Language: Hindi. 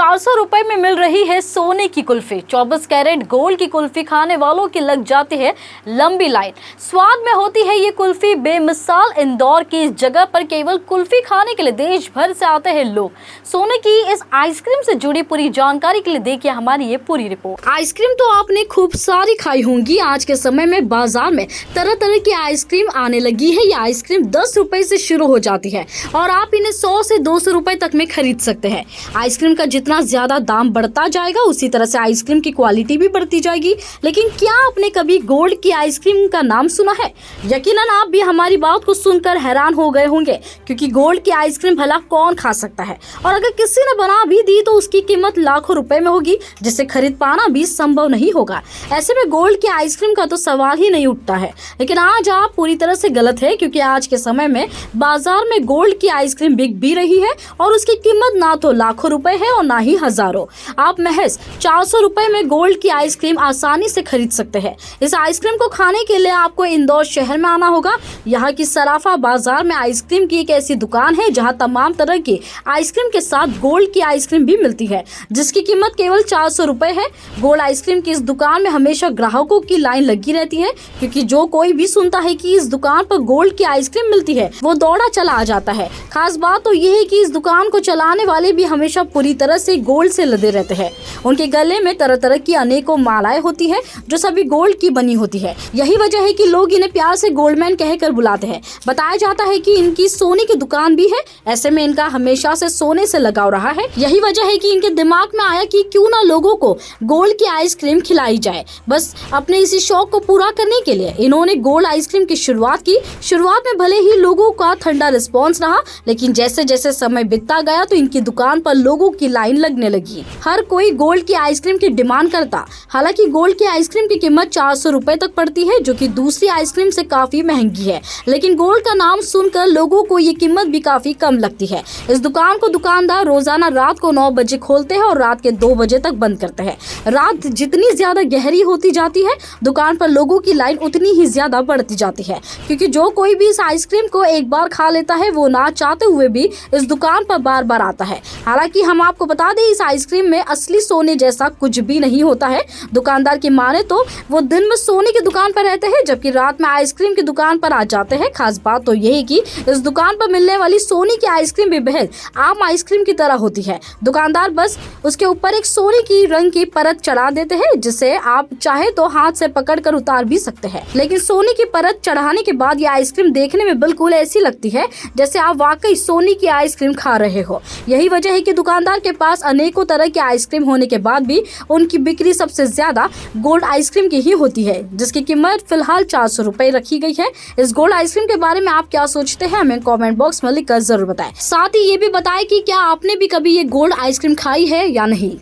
400 रुपए में मिल रही है सोने की कुल्फी। 24 कैरेट गोल्ड की कुल्फी खाने वालों की लग जाती है लंबी लाइन। स्वाद में होती है ये कुल्फी बेमिसाल। इंदौर की इस जगह पर केवल कुल्फी खाने के लिए देश भर से आते हैं लोग। सोने की इस आइसक्रीम से जुड़ी पूरी जानकारी के लिए देखिए हमारी ये पूरी रिपोर्ट। आइसक्रीम तो आपने खूब सारी खाई होंगी। आज के समय में बाजार में तरह तरह की आइसक्रीम आने लगी है। ये आइसक्रीम 10 रुपए से शुरू हो जाती है और आप इन्हें 100 से 200 रुपए तक में खरीद सकते हैं। आइसक्रीम का जितना ज्यादा दाम बढ़ता जाएगा उसी तरह से आइसक्रीम की क्वालिटी भी बढ़ती जाएगी। लेकिन क्या आपने कभी गोल्ड की आइसक्रीम का नाम सुना है? यकीनन आप भी हमारी बात को सुनकर हैरान हो गए होंगे, क्योंकि गोल्ड की आइसक्रीम भला कौन खा सकता है, और अगर किसी ने बना भी दी तो उसकी कीमत लाखों रुपए में होगी, जिसे खरीद पाना भी संभव नहीं होगा। ऐसे में गोल्ड की आइसक्रीम का तो सवाल ही नहीं उठता है। लेकिन आज आप पूरी तरह से गलत है, क्योंकि आज के समय में बाजार में गोल्ड की आइसक्रीम बिक भी रही है और उसकी कीमत ना तो लाखों रुपए है और ना ही हजारों। आप महज 400 रुपए में गोल्ड की आइसक्रीम आसानी से खरीद सकते हैं। इस आइसक्रीम को खाने के लिए आपको इंदौर शहर में आना होगा। यहाँ की सराफा बाजार में आइसक्रीम की एक ऐसी दुकान है जहाँ तमाम तरह की आइसक्रीम के साथ गोल्ड की आइसक्रीम भी मिलती है, जिसकी कीमत केवल 400 रुपए है। गोल्ड आइसक्रीम की इस दुकान में हमेशा ग्राहकों की लाइन लगी रहती है, क्योंकि जो कोई भी सुनता है कि इस दुकान पर गोल्ड की आइसक्रीम मिलती है वो दौड़ा चला आ जाता है। खास बात तो ये है कि इस दुकान को चलाने वाले भी हमेशा पूरी तरह से गोल्ड से लदे रहते हैं। उनके गले में तरह तरह की अनेकों मालाएं होती है जो सभी गोल्ड की बनी होती है। यही वजह है कि लोग इन्हें प्यार से गोल्डमैन कहकर बुलाते हैं। बताया जाता है कि इनकी सोने की दुकान भी है। ऐसे में इनका हमेशा से सोने से लगाव रहा है। यही वजह है कि इनके दिमाग में आया कि क्यों ना लोगों को गोल्ड की आइसक्रीम खिलाई जाए। बस अपने इसी शौक को पूरा करने के लिए इन्होंने गोल्ड आइसक्रीम की शुरुआत की। शुरुआत में भले ही लोगों का ठंडा रिस्पॉन्स रहा, लेकिन जैसे जैसे समय बीतता गया तो इनकी दुकान पर लोगों की लाइन लगने लगी। हर कोई गोल्ड की आइसक्रीम की डिमांड करता। हालांकि गोल्ड की आइसक्रीम की कीमत 400 रुपए तक पड़ती है, जो कि दूसरी आइसक्रीम से काफी महंगी है। लेकिन गोल्ड का नाम सुनकर लोगों को ये कीमत भी काफी कम लगती है। इस दुकान को दुकानदार रोजाना रात को 9 बजे खोलते हैं और रात के 2 बजे तक बंद करते हैं। रात जितनी ज्यादा गहरी होती जाती है, दुकान पर लोगों की लाइन उतनी ही ज्यादा बढ़ती जाती है, क्योंकि जो कोई भी इस आइसक्रीम को एक बार खा लेता है वो ना चाहते हुए भी इस दुकान पर बार बार आता है। हालांकि हम आपको बता दें, इस आइसक्रीम में असली सोने जैसा कुछ भी नहीं होता है। दुकानदार की माने तो वो दिन में सोने की दुकान पर रहते हैं, जबकि रात में आइसक्रीम की दुकान पर आ जाते हैं। खास बात तो यही कि इस दुकान पर मिलने वाली सोने की आइसक्रीम भी बेहद आम आइसक्रीम की तरह होती है। दुकानदार बस उसके ऊपर एक सोने की रंग की परत चढ़ा देते हैं, जिसे आप चाहे तो हाथ से पकड़कर उतार भी सकते हैं। लेकिन सोने की परत चढ़ाने के बाद ये आइसक्रीम देखने में बिल्कुल ऐसी लगती है जैसे आप वाकई सोने की आइसक्रीम खा रहे हो। यही वजह है कि दुकानदार के पास अनेकों तरह की आइसक्रीम होने के बाद भी उनकी बिक्री सबसे ज्यादा गोल्ड आइसक्रीम की ही होती है, जिसकी कीमत फिलहाल 400 रुपए रखी गई है। इस गोल्ड आइसक्रीम के बारे में आप क्या सोचते हैं, हमें कमेंट बॉक्स में लिखकर जरूर बताएं। साथ ही ये भी बताएं कि क्या आपने भी कभी ये गोल्ड आइसक्रीम खाई है या नहीं।